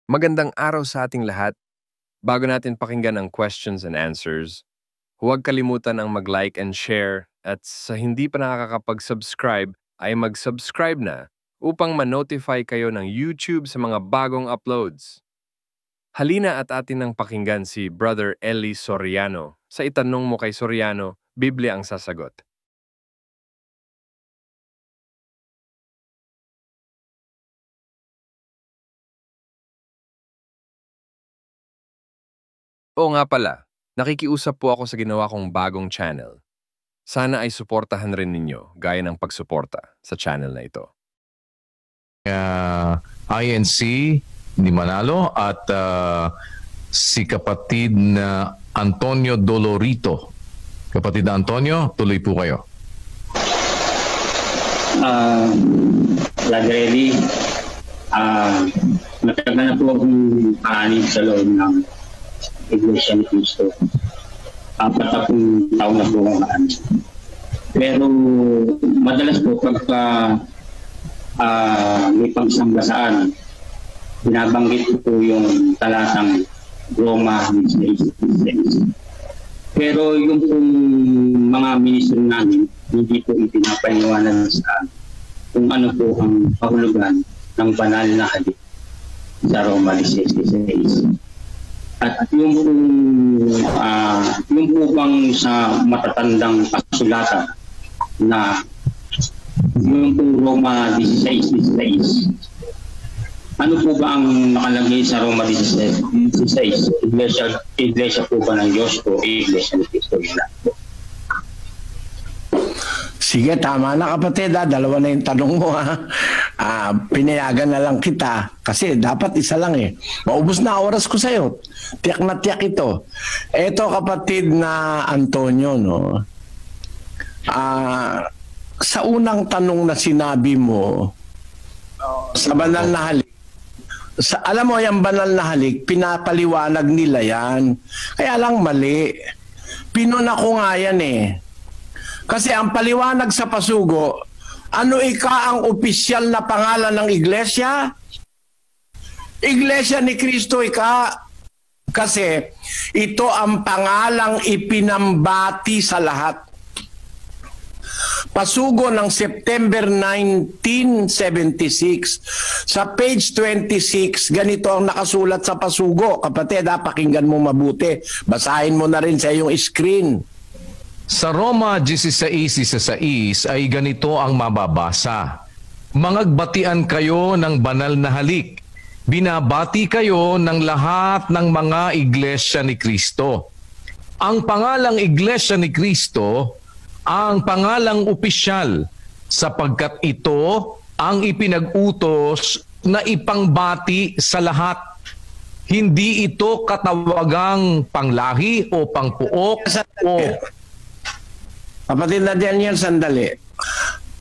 Magandang araw sa ating lahat. Bago natin pakinggan ang questions and answers, huwag kalimutan ang mag-like and share at sa hindi pa nakakapag-subscribe ay mag-subscribe na upang ma-notify kayo ng YouTube sa mga bagong uploads. Halina at atin nang pakinggan si Brother Eli Soriano. Sa itanong mo kay Soriano, Biblia ang sasagot. Oo nga pala, nakikiusap po ako sa ginawa kong bagong channel. Sana ay suportahan rin ninyo gaya ng pagsuporta sa channel na ito. INC ni Manalo at si kapatid na Antonio Dolorito. Kapatid na Antonio, tuloy po kayo. Ready. Matagal na po akong kaanib sa loob ng Iglesia ni Cristo. 40 taon na po akong kaanib. Pero madalas po pagka may pagsamgasaan, binabanggit ko po yung talatang Roma 16:16. Pero yung pong mga ministro namin, hindi po ipinapaliwanag sa kung ano po ang kahulugan ng banal na halik sa Roma 16:16. At yung po bang sa matatandang kasulatan na yung pong Roma 16:16, ano po ba ang nakalagay sa Roma 16:16? Iglesia po ba ng Diyos o Iglesia ni Cristo? Sige, tama na kapatid. Dalawa na yung tanong mo. Pinayagan na lang kita kasi dapat isa lang eh. Maubos na oras ko sa'yo. Tiyak na tiyak ito. Eto kapatid na Antonio, no? Sa unang tanong na sinabi mo, sa banal na halik, alam mo yung banal na halik, pinapaliwanag nila yan. Kaya lang mali. Pinuna ko nga yan eh. Kasi ang paliwanag sa pasugo, ano ang opisyal na pangalan ng iglesia? Iglesia ni Cristo kasi ito ang pangalang ipinambati sa lahat. Pasugo ng September 1976, sa page 26, ganito ang nakasulat sa pasugo. Kapatid, pakinggan mo mabuti. Basahin mo na rin sa iyong screen. Sa Roma 16:16 ay ganito ang mababasa. Mangagbatian kayo ng banal na halik. Binabati kayo ng lahat ng mga iglesia ni Cristo. Ang pangalang iglesia ni Cristo ang pangalang opisyal sapagkat ito ang ipinag-utos na ipangbati sa lahat. Hindi ito katawagang panglahi o pangpuok o... Kapatid na Daniel, sandali.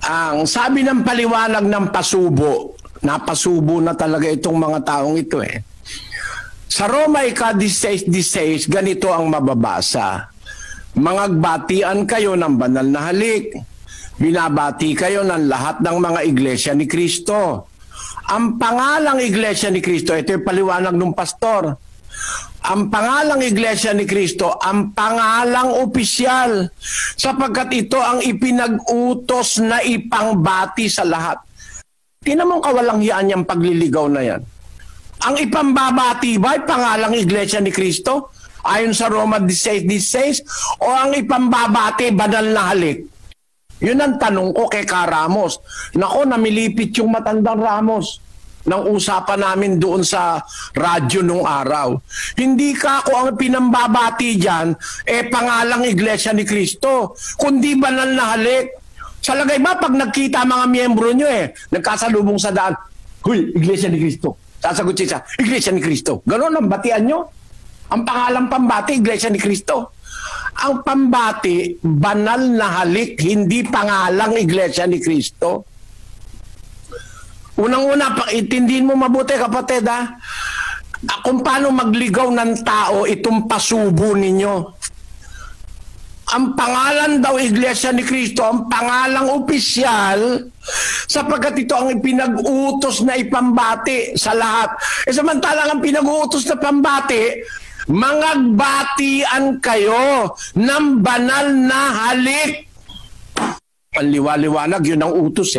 Ang sabi ng paliwanag ng pasubo, napasubo na talaga itong mga taong ito eh. Sa Roma 16:16, ganito ang mababasa. Mangagbatian kayo ng banal na halik. Binabati kayo ng lahat ng mga iglesia ni Cristo. Ang pangalang iglesia ni Cristo, ito yung paliwanag ng pastor. Ang pangalang iglesia ni Cristo, ang pangalang opisyal, sapagkat ito ang ipinag-utos na ipangbati sa lahat. Tingnan mo kawalang hiyaan yung pagliligaw na yan. Ang ipambabati ba ay pangalang iglesia ni Cristo? Ayon sa Roma 16:16, o ang ipambabati banal na halik? Yun ang tanong ko kay Ka Ramos. Nako, namilipit yung matandang Ramos ng usapan namin doon sa radyo nung araw. Hindi ka ako ang pinambabati dyan, pangalang iglesia ni Cristo, kundi banal na halik. Sa lagay ba, pag nagkita mga miyembro nyo nagkasalubong sa daan, huy, iglesia ni Cristo. Sasagot siya, iglesia ni Cristo. Ganon ang batian nyo. Ang pangalang pambati, iglesia ni Cristo. Ang pambati, banal na halik, hindi pangalang iglesia ni Cristo. Unang-una, itindihin mo mabuti kapatid kung paano magligaw ng tao itong pasubo ninyo. ang pangalan daw Iglesia ni Cristo, ang pangalang opisyal, sapagkat ito ang ipinag-utos na ipambati sa lahat. Samantalang ang pinag-utos na pambati, mangagbatian kayo ng banal na halik. Ang liwa-liwanag, yun ang utos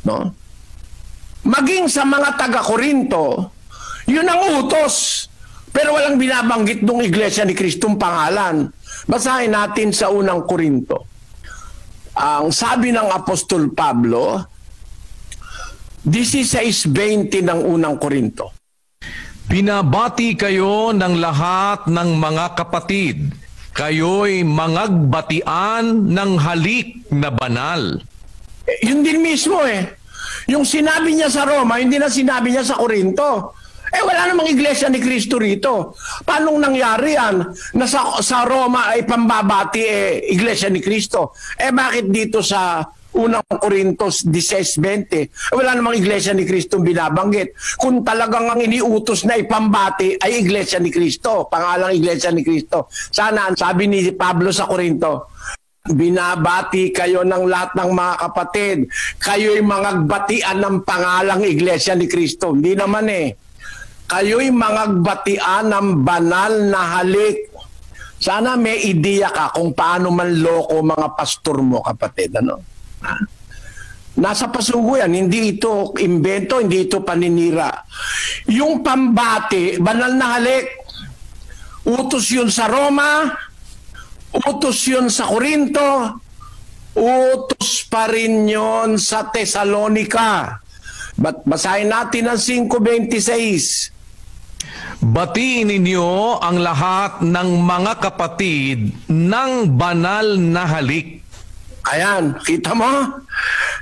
no? Maging sa mga taga-Korinto, yun ang utos. Pero walang binabanggit ng Iglesia ni Kristong pangalan. Basahin natin sa unang Korinto. Ang sabi ng Apostol Pablo, 16:20 ng unang Korinto. Binabati kayo ng lahat ng mga kapatid. Kayo'y mangagbatian ng halik na banal. Yun din mismo Yung sinabi niya sa Roma, hindi na sinabi niya sa Korinto. Wala namang Iglesia ni Cristo rito. Paano nangyari yan? Na sa Roma ay pambabati Iglesia ni Cristo. Bakit dito sa unang Korintos 16:20? Wala namang Iglesia ni Cristo binabanggit. Kung talagang ang iniutos na ipambati ay Iglesia ni Cristo, pangalang Iglesia ni Cristo. Sana, sabi ni Pablo sa Korinto, binabati kayo ng lahat ng mga kapatid. Kayo'y mangagbatian ng pangalang Iglesia ni Cristo. Hindi naman Kayo'y mangagbatian ng banal na halik. Sana may ideya ka kung paano manloko mga pastor mo, kapatid. Nasa pasugo yan. Hindi ito imbento, hindi ito paninira. Yung pambati, banal na halik, utos yun sa Roma, utos yun sa Korinto, utos pa rin yun sa Thessalonica. Basahin natin ang 5:26. Batiin ninyo ang lahat ng mga kapatid ng banal na halik. Ayan, kita mo?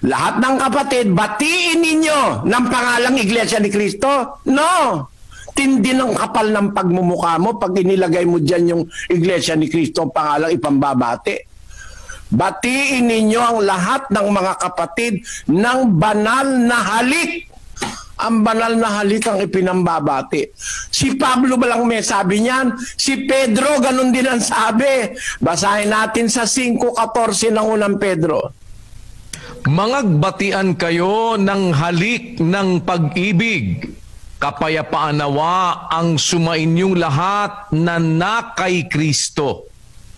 Lahat ng kapatid, batiin ninyo ng pangalang Iglesia ni Cristo? No! Tindi ng kapal ng pagmumukha mo pag inilagay mo dyan yung Iglesia ni Cristo ang pangalang ipambabati. Batiin ninyo ang lahat ng mga kapatid ng banal na halik. Ang banal na halik ang ipinambabati. Si Pablo ba lang may sabi niyan? Si Pedro, ganun din ang sabi. Basahin natin sa 5:14 ng unang Pedro. Mangagbatian kayo ng halik ng pag-ibig. Kapayapaan nawa ang sumainyong lahat na nakay Kristo.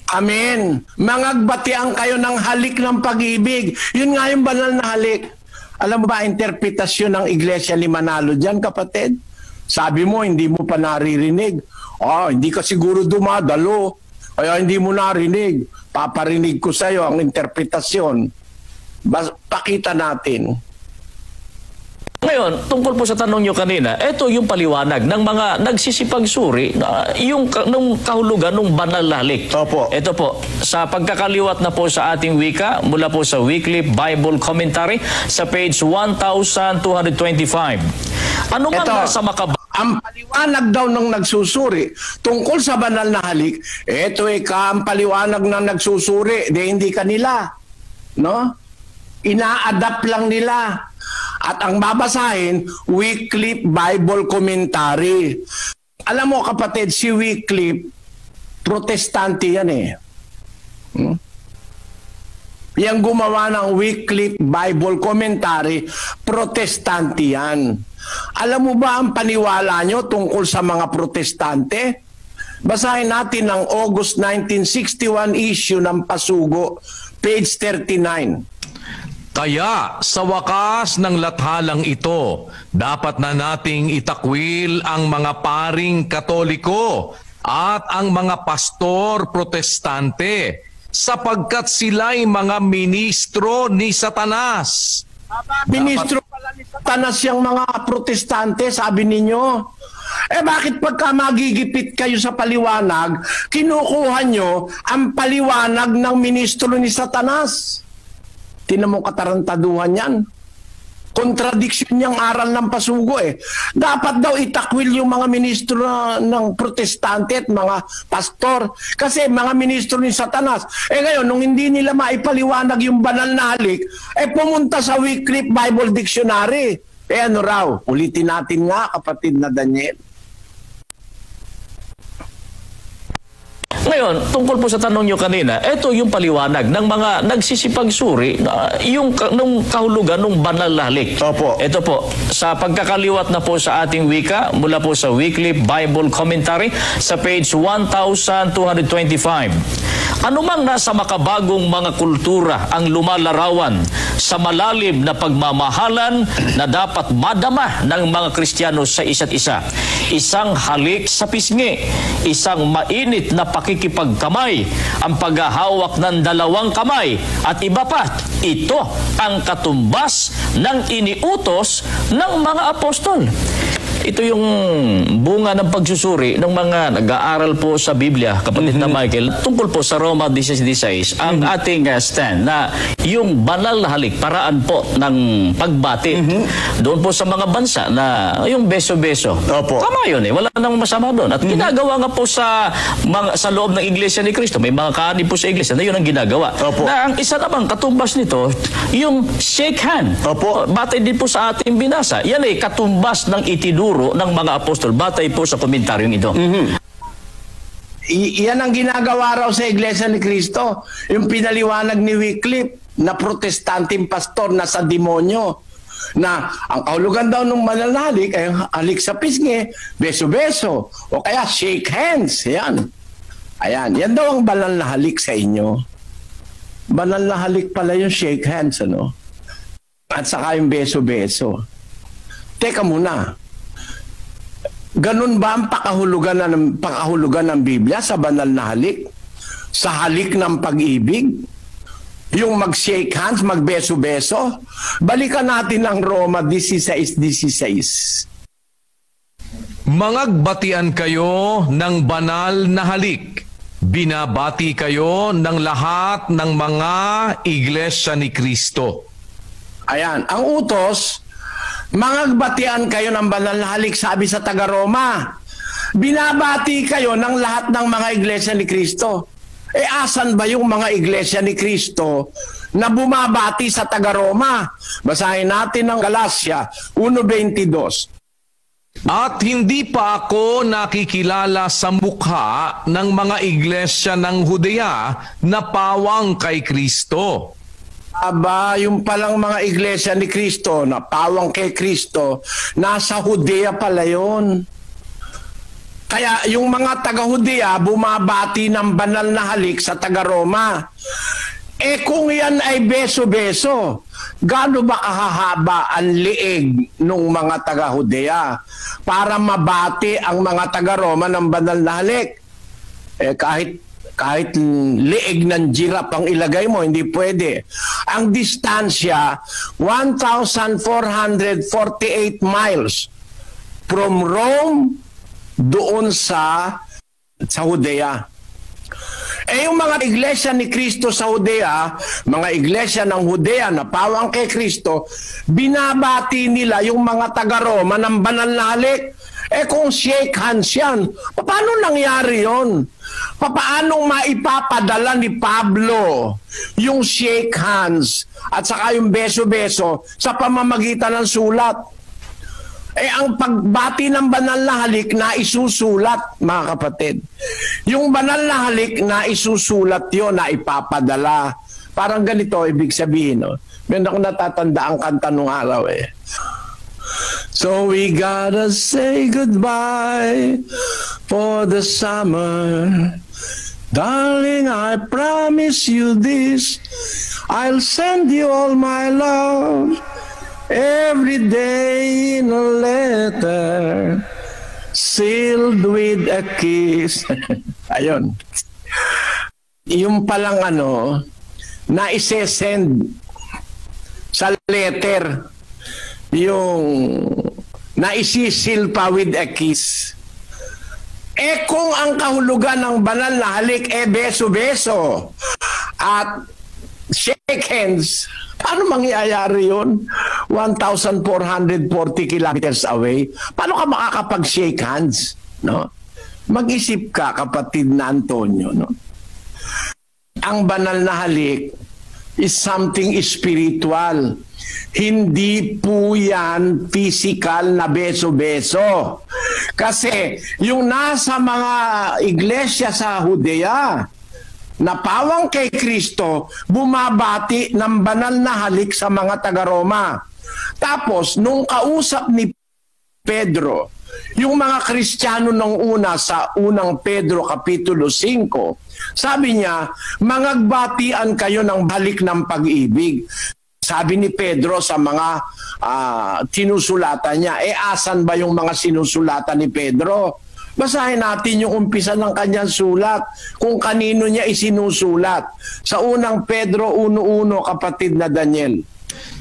Amen. Mangagbatian kayo ng halik ng pag-ibig. Yun nga yung banal na halik. Alam mo ba, interpretasyon ng Iglesia ni Manalo dyan, kapatid? Sabi mo, hindi mo pa naririnig. Hindi ka siguro dumadalo. Kaya hindi mo narinig. Paparinig ko sa iyo ang interpretasyon. Pakita natin. Ngayon, tungkol po sa tanong nyo kanina, ito yung paliwanag ng mga nagsisipagsuri, yung nung kahulugan ng banal na halik. Opo. Ito po, sa pagkakaliwat na po sa ating wika, mula po sa Weekly Bible Commentary, sa page 1225. Ano nga nasa ang paliwanag daw ng nagsusuri tungkol sa banal na halik, ito ang paliwanag ng nagsusuri, hindi kanila. No? Ina-adapt lang nila. At ang babasahin, Wycliffe Bible Commentary. Alam mo kapatid, si Wycliffe, protestante yan Yang gumawa ng Wycliffe Bible Commentary, protestante yan. Alam mo ba ang paniwala nyo tungkol sa mga protestante? Basahin natin ang August 1961 issue ng Pasugo, page 39. Kaya sa wakas ng lathalang ito, dapat na nating itakwil ang mga paring Katoliko at ang mga pastor protestante sapagkat sila'y mga ministro ni Satanas. Ministro pala ni Satanas yung mga protestante, sabi ninyo. Bakit pagka magigipit kayo sa paliwanag, kinukuha nyo ang paliwanag ng ministro ni Satanas? Tinan mo katarantaduhan yan. Kontradiksyon niyang aral ng Pasugo Dapat daw itakwil yung mga ministro ng protestante at mga pastor. Kasi mga ministro ni Satanas. Ngayon, nung hindi nila maipaliwanag yung banal na halik, pumunta sa Wycliffe Bible Dictionary. Ano raw? Ulitin natin nga, kapatid na Daniel. Ngayon, tungkol po sa tanong nyo kanina, ito yung paliwanag ng mga nagsisipagsuri na yung nung kahulugan ng banal na halik. Opo. Ito po, sa pagkakaliwat na po sa ating wika, mula po sa Weekly Bible Commentary sa page 1225. Anumang nasa makabagong mga kultura ang lumalarawan sa malalim na pagmamahalan na dapat madama ng mga Kristiyano sa isa't isa. Isang halik sa pisngi, isang mainit na pakikipagkamay, ang paghahawak ng dalawang kamay, at iba pa. Ito ang katumbas ng iniutos ng mga apostol. Ito yung bunga ng pagsusuri ng mga nag-aaral po sa Biblia, kapatid na Michael, tungkol po sa Roma 16:16, ang ating stand na yung banal na halik, paraan po ng pagbati. Doon po sa mga bansa na yung beso-beso. Opo. Tama yun eh, wala namang masama doon. At ginagawa nga po sa loob ng Iglesia ni Cristo, may mga kaani po sa Iglesia na yun ang ginagawa. Opo. Na ang isa namang katumbas nito, yung shake hand. Opo. Batay din po sa ating binasa. Yan ay katumbas ng itinuro ng mga apostol. Batay po sa komentaryong ito. Yan ang ginagawa raw sa Iglesia ni Cristo. Yung pinaliwanag ni Wycliffe na protestanteng pastor na sa demonyo, na ang kahulugan daw ng banal na halik ay halik sa pisngi, beso-beso, o kaya shake hands. Yan. Ayan. Yan daw ang banal na halik sa inyo. Banal na halik pala yung shake hands, ano? At saka yung beso-beso. Teka muna. Ganun ba ang pakahulugan ng Biblia sa banal na halik? Sa halik ng pag-ibig? Yung mag-shake hands, magbeso-beso? Balikan natin ang Roma 16:16. Mangagbatian kayo ng banal na halik. Binabati kayo ng lahat ng mga iglesia ni Kristo. Ayan, ang utos, mangagbatian kayo ng banal na halik, sabi sa taga-Roma. Binabati kayo ng lahat ng mga iglesia ni Kristo. Asan ba yung mga iglesia ni Kristo na bumabati sa taga-Roma? Basahin natin ang Galatia 1:22. At hindi pa ako nakikilala sa mukha ng mga iglesia ng Judea na pawang kay Kristo. Aba, yung palang mga iglesia ni Kristo na pawang kay Kristo, nasa Judea pala yun. Kaya yung mga taga-Judea bumabati ng banal na halik sa taga-Roma. Kung yan ay beso-beso, gaano ba kahahaba ang liig ng mga taga-Judea para mabati ang mga taga-Roma ng banal na halik? Kahit liig ng giraffe ang ilagay mo, hindi pwede. Ang distansya, 1,448 miles from Rome doon sa Judea. Yung mga iglesia ni Kristo sa Judea, mga iglesia ng Judea na pawang kay Kristo, binabati nila yung mga taga-Roma ng banal na halik. Kung shake hands yan, paano nangyari yon? Paano maipapadala ni Pablo yung shake hands at saka yung beso-beso sa pamamagitan ng sulat? Ang pagbati ng banal na halik na isusulat, mga kapatid. Yung banal na halik na isusulat yon, na ipapadala. Parang ganito, ibig sabihin. No? Meron ako natatanda ang kanta nung araw So we gotta say goodbye for the summer. Darling, I promise you this. I'll send you all my love every day in a letter sealed with a kiss. Ayun. Yung palang na isesend sa letter, yung naisisil pa with a kiss. Kung ang kahulugan ng banal na halik beso-beso at shake hands, paano mangyayari yun? 1,440 kilometers away. Paano ka makakapag-shake hands? No? Mag-isip ka, kapatid na Antonio. No? Ang banal na halik is something spiritual. Hindi po yan physical na beso-beso. Kasi yung nasa mga iglesia sa Judea na pawang kay Kristo, bumabati ng banal na halik sa mga taga-Roma. Tapos, nung kausap ni Pedro, yung mga Kristiyano nung una sa unang Pedro Kapitulo 5, sabi niya, mangagbatian kayo ng balik ng pag-ibig. Sabi ni Pedro sa mga sinusulatan niya, asan ba yung mga sinusulatan ni Pedro? Basahin natin yung umpisa ng kanyang sulat, kung kanino niya isinusulat. Sa unang Pedro 1:1, kapatid na Daniel.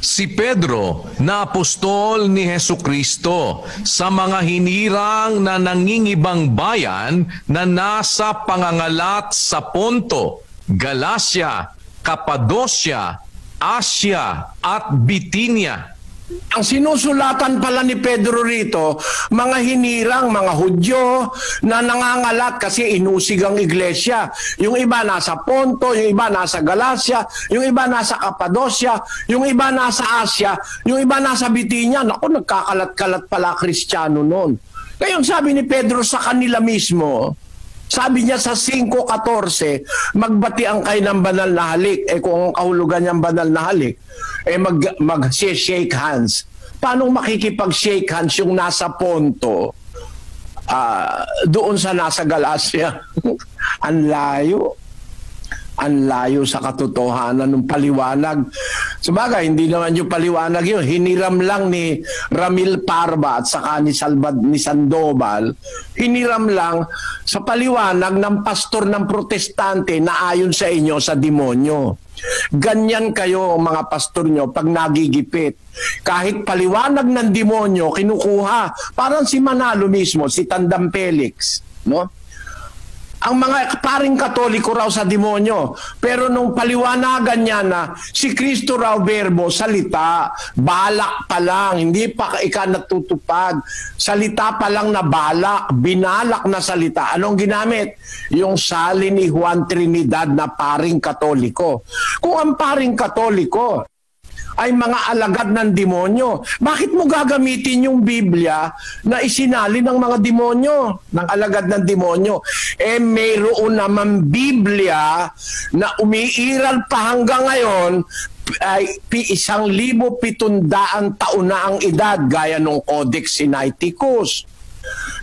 Si Pedro na apostol ni Hesukristo sa mga hinirang na nangingibang bayan na nasa pangangalat sa Ponto, Galacia, Cappadocia, Asia at Bitinia. Ang sinusulatan pala ni Pedro rito, mga hinirang, mga Hudyo na nangangalat kasi inusig ang iglesia. Yung iba nasa Ponto, yung iba nasa Galacia, yung iba nasa Cappadocia, yung iba nasa Asia, yung iba nasa Bitinia. Naku, nagkakalat-kalat pala Kristiyano noon. Ngayon sabi ni Pedro sa kanila mismo, sabi niya sa 5:14, magbatian kayo ng banal na halik. Kung ang kahulugan niyang banal na halik, mag-shake hands. Paano makikipag-shake hands yung nasa Ponto doon sa nasa Galacia? Ang layo. Ang layo sa katotohanan ng paliwanag. Sabagay, hindi naman yung paliwanag yun. Hiniram lang ni Ramil Parva at saka ni Sandoval. Hiniram lang sa paliwanag ng pastor ng protestante na ayon sa inyo sa demonyo. Ganyan kayo mga pastor nyo pag nagigipit. Kahit paliwanag ng demonyo, kinukuha. Parang si Manalo mismo, si Tandang Felix. No? Ang mga paring Katoliko raw sa demonyo. Pero nung paliwanagan niya na si Kristo raw verbo, salita, balak pa lang, hindi pa ika natutupad. Salita pa lang na balak, binalak na salita. Anong ginamit? Yung salin ni Juan Trinidad na paring Katoliko. Kung ang paring Katoliko ay mga alagad ng demonyo, bakit mo gagamitin yung Biblia na isinali ng mga demonyo, ng alagad ng demonyo? Mayroon naman Biblia na umiiral pa hanggang ngayon, ay 1,700 taon na ang edad, gaya ng Codex Sinaiticus,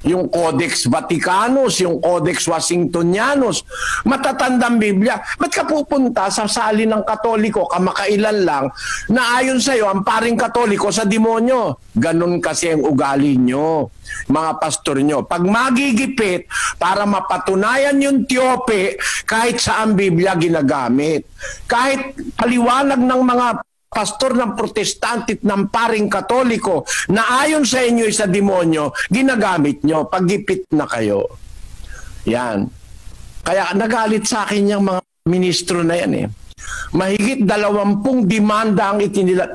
yung Codex Vaticanus, yung Codex Washingtonianus, matatandang Biblia. Ba't ka pupunta sa sali ng Katoliko, kamakailan lang, na ayon sa iyo, ang paring Katoliko sa demonyo? Ganun kasi ang ugali nyo, mga pastor nyo. Pag magigipit, para mapatunayan yung tiyope, kahit saan Biblia ginagamit. Kahit paliwanag ng mga pastor ng protestante at ng paring Katoliko na ayon sa inyo sa demonyo, ginagamit nyo, paggipit na kayo. Yan. Kaya nagalit sa akin yung mga ministro na yan eh. Mahigit 20 demanda ang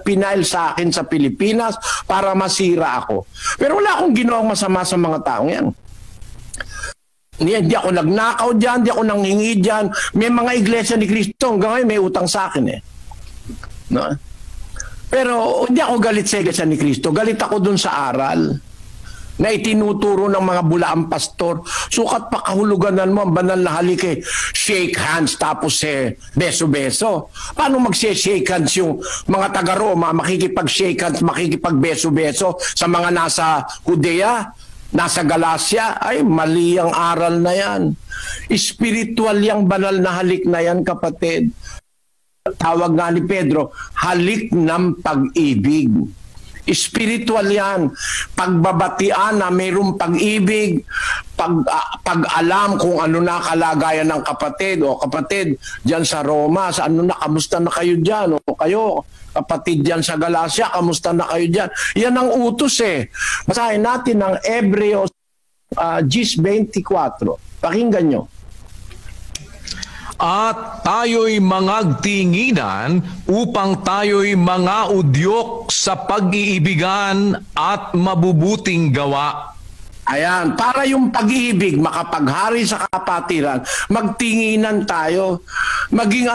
pinail sa akin sa Pilipinas para masira ako. Pero wala akong ginawang masama sa mga taong yan. Hindi ako nagnakaw dyan, hindi ako nanghingi dyan. May mga iglesia ni Kristo, hanggang ngayon may utang sa akin eh. No? Pero hindi ako galit sa iglesia ni Kristo. Galit ako dun sa aral na itinuturo ng mga bulaang pastor. Sukat pa kahuluganan mo ang banal na halik eh. Shake hands tapos beso-beso. Paano mag-shake hands yung mga taga-Roma, makikipag-shake hands, makikipag-beso-beso sa mga nasa Judea, nasa Galacia? Ay, mali ang aral na yan. Spiritual yung banal na halik na yan, kapatid. Tawag nga ni Pedro, halik ng pag-ibig. Spiritual yan. Pagbabatian na mayroong pag-ibig, pag-alam kung ano na kalagayan ng kapatid. O kapatid, dyan sa Roma, sa ano na, kamusta na kayo dyan? O kayo, kapatid dyan sa Galacia, kamusta na kayo dyan? Yan ang utos eh. Basahin natin ang Hebreos 10:24. Pakinggan nyo. At tayo'y mangagtinginan upang tayo'y mga udyok sa pag-iibigan at mabubuting gawa. Ayan, para yung pag-ibig makapaghari sa kapatiran, magtinginan tayo. Maging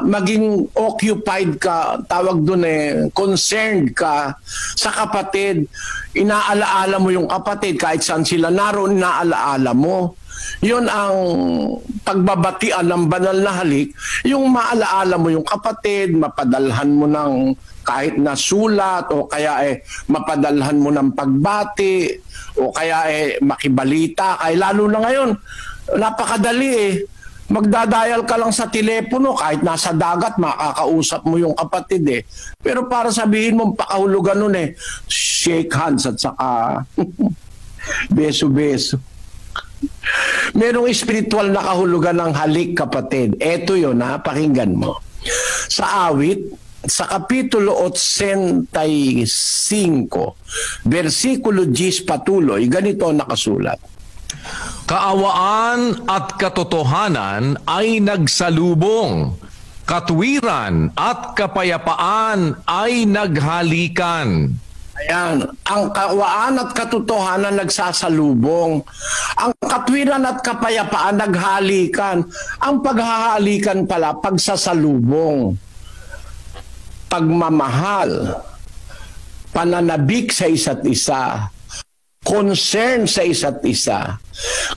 maging occupied ka, tawag doon concerned ka sa kapatid. inaalaala mo yung kapatid, kahit saan sila naroon, inaalaala mo. Yun ang pagbabatian ng banal na halik, yung maalaala mo yung kapatid, mapadalhan mo ng kahit na sulat, o kaya mapadalhan mo ng pagbati, o kaya makibalita. Kaya lalo na ngayon, napakadali magdadial ka lang sa telepono, kahit nasa dagat, makakausap mo yung kapatid Pero para sabihin mo, pakahulugan nun shake hands at saka beso-beso. Merong spiritual na kahulugan ng halik, kapatid. Eto yun, pakinggan mo. Sa awit, sa Kapitulo 85, versikulo 10 patuloy, ganito nakasulat. Kaawaan at katotohanan ay nagsalubong. Katwiran at kapayapaan ay naghalikan. Ayan, ang kaawaan at katotohanan nagsasalubong. Ang katwiran at kapayapaan naghalikan. Ang paghahalikan pala, pagsasalubong. Pagmamahal. Pananabik sa isa't isa. Concern sa isa't isa.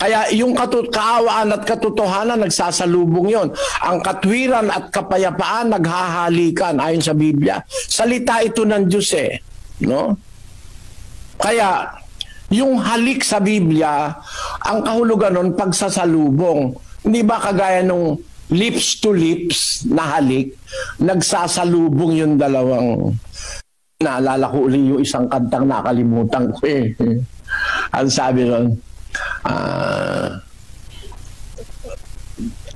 Kaya yung kaawaan at katotohanan nagsasalubong yon. Ang katwiran at kapayapaan naghahalikan ayon sa Biblia. Salita ito ng Diyos no? Kaya yung halik sa Biblia, ang kahulugan nun pagsasalubong. Hindi ba kagaya nung lips to lips na halik, nagsasalubong yung dalawang. Naalala ko uli yung isang kantang nakalimutan ko Ang sabi nun,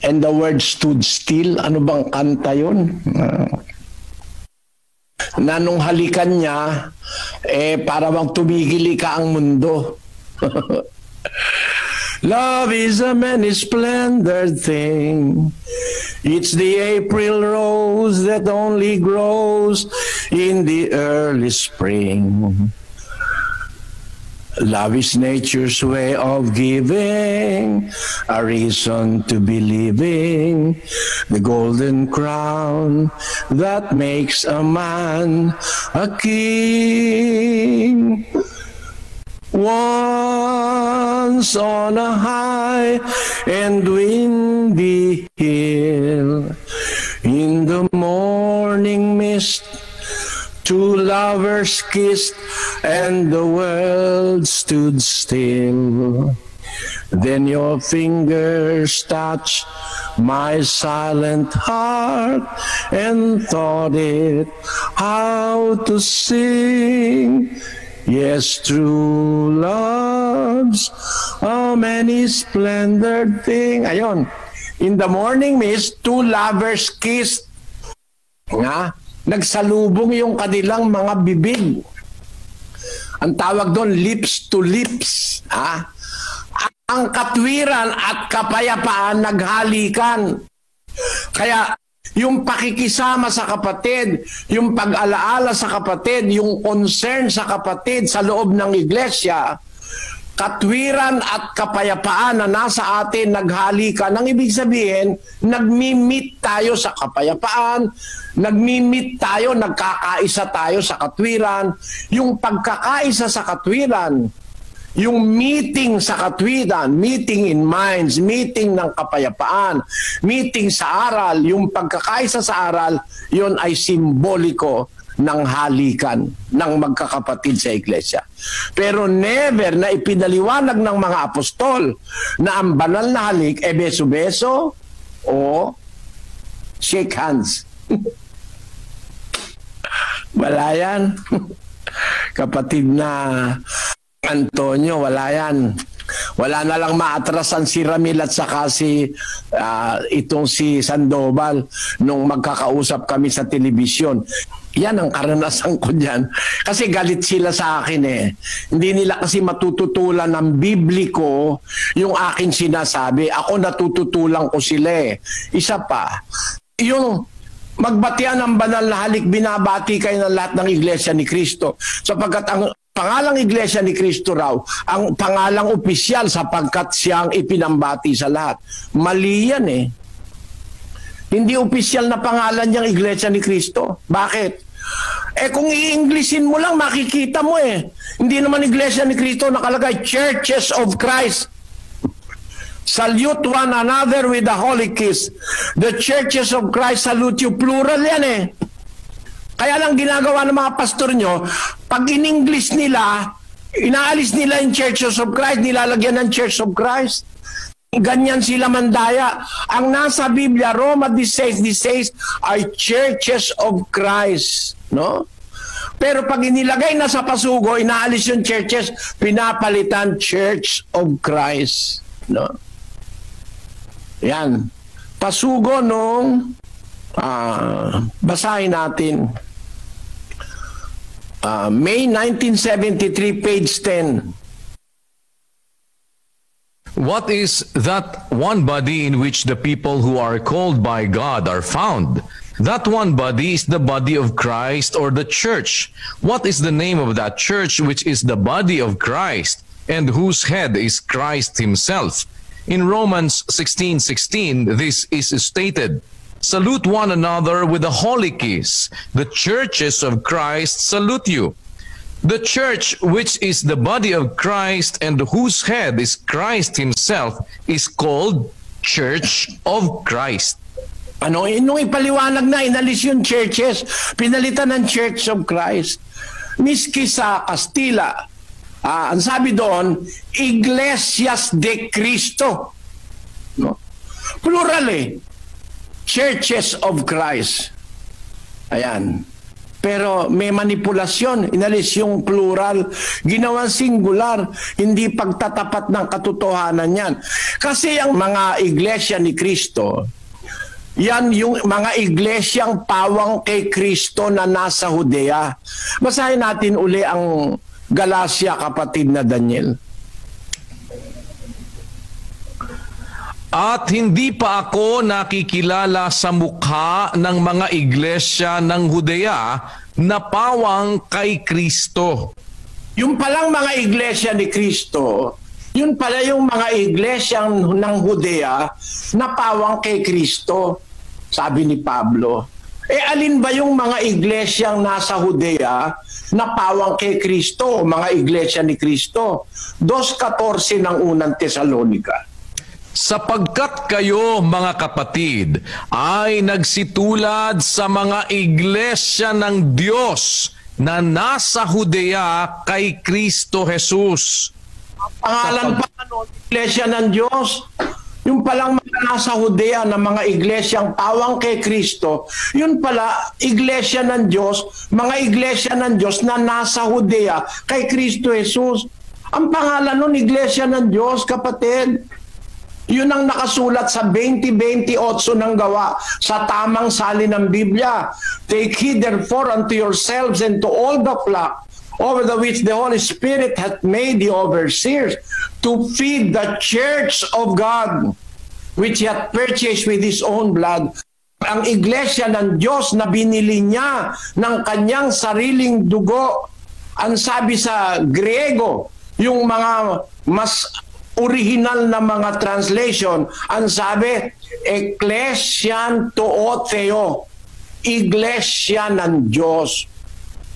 and the word stood still. Ano bang kanta yun? Na nung halikan niya, para bang tumigil ka ang mundo. Love is a many splendored thing. It's the April rose that only grows in the early spring. Love is nature's way of giving, a reason to be living, the golden crown that makes a man a king. Once on a high and windy hill, in the morning mist, two lovers kissed and the world stood still. Then your fingers touched my silent heart and taught it how to sing. Yes, true love's a many splendored thing. Ayon, in the morning mist, two lovers kissed. Nagsalubong yung kanilang mga bibig. Ang tawag doon, lips to lips. Ang katwiran at kapayapaan naghalikan. Kaya yung pakikisama sa kapatid, yung pag-alaala sa kapatid, yung concern sa kapatid sa loob ng iglesia, katwiran at kapayapaan na nasa atin naghalikan. Ang ibig sabihin, nagmi-meet tayo sa kapayapaan, nagmi-meet tayo, nagkakaisa tayo sa katwiran. Yung pagkakaisa sa katwiran, yung meeting sa katwiran, meeting in minds, meeting ng kapayapaan, meeting sa aral, yung pagkakaisa sa aral, yun ay simboliko ng halikan ng magkakapatid sa iglesia. Pero never na ipinaliwanag ng mga apostol na ang banal na halik beso-beso o shake hands. Wala yan. Kapatid na Antonio, wala yan. Wala na lang maatrasan si Ramil at saka itong si Sandoval nung magkakausap kami sa telebisyon. Yan ang karanasan ko dyan. Kasi galit sila sa akin Hindi nila kasi matututulan ng bibliko yung akin sinasabi. Ako natututulan ko sila Isa pa, yung magbatian ng banal na halik, binabati kayo ng lahat ng Iglesia ni Cristo. Sapagkat ang pangalang Iglesia ni Cristo raw, ang pangalang opisyal sapagkat siyang ipinambati sa lahat. Mali yan Hindi opisyal na pangalan niyang Iglesia ni Cristo. Bakit? Kung i-Englishin mo lang, makikita mo Hindi naman Iglesia ni Cristo nakalagay, Churches of Christ. Salute one another with a holy kiss. The Churches of Christ salute you. Plural yan Kaya lang ginagawa ng mga pastor nyo, pag in-English nila, inaalis nila yung Churches of Christ, nilalagyan ng Church of Christ. Ganyan sila mandaya. Ang nasa Biblia, Roma 16:16 ay Churches of Christ. No? Pero pag inilagay na sa pasugo, inaalis yung churches, pinapalitan Church of Christ. No? Yan. Pasugo nung basahin natin. May 1973, page 10. What is that one body in which the people who are called by God are found? That one body is the body of Christ or the church. What is the name of that church which is the body of Christ and whose head is Christ himself? In Romans 16:16, this is stated, salute one another with a holy kiss. The churches of Christ salute you. The church, which is the body of Christ and whose head is Christ himself, is called Church of Christ. Nung ipaliwanag na, inalis yung churches, pinalitan ng Church of Christ. Miski sa Kastila, ang sabi doon, Iglesias de Cristo. No? Plural Churches of Christ. Ayan. Pero may manipulasyon, inalis yung plural, ginawang singular, hindi pagtatapat ng katotohanan yan. Kasi ang mga iglesia ni Kristo, yan yung mga iglesyang pawang kay Kristo na nasa Judea. Basahin natin uli ang Galacia, kapatid na Daniel. At hindi pa ako nakikilala sa mukha ng mga iglesia ng Judea na pawang kay Kristo. Yung palang mga iglesia ni Kristo, yun pala yung mga iglesia ng Judea na pawang kay Kristo, sabi ni Pablo. Alin ba yung mga iglesyang nasa Judea na pawang kay Kristo, mga iglesia ni Kristo? 2:14 ng unang Tesalonica. Sapagkat kayo, mga kapatid, ay nagsitulad sa mga iglesia ng Diyos na nasa Judea kay Kristo Jesus. Pangalan pa iglesia ng Diyos? Yung palang mga nasa Judea na mga iglesyang pawang kay Kristo, yun pala iglesia ng Diyos, mga iglesia ng Diyos na nasa Judea kay Kristo Jesus. Ang pangalan nun, iglesia ng Diyos, kapatid. Yun ang nakasulat sa 20:28 ng Gawa, sa tamang salin ng Biblia. Take heed therefore unto yourselves and to all the flock over the which the Holy Spirit hath made the overseers, to feed the church of God, which he hath purchased with his own blood. Ang iglesia ng Diyos na binili niya ng kanyang sariling dugo. Ang sabi sa Griego, yung mga mas original na mga translation, ang sabi, Ecclesian to Theo, iglesia ng Diyos.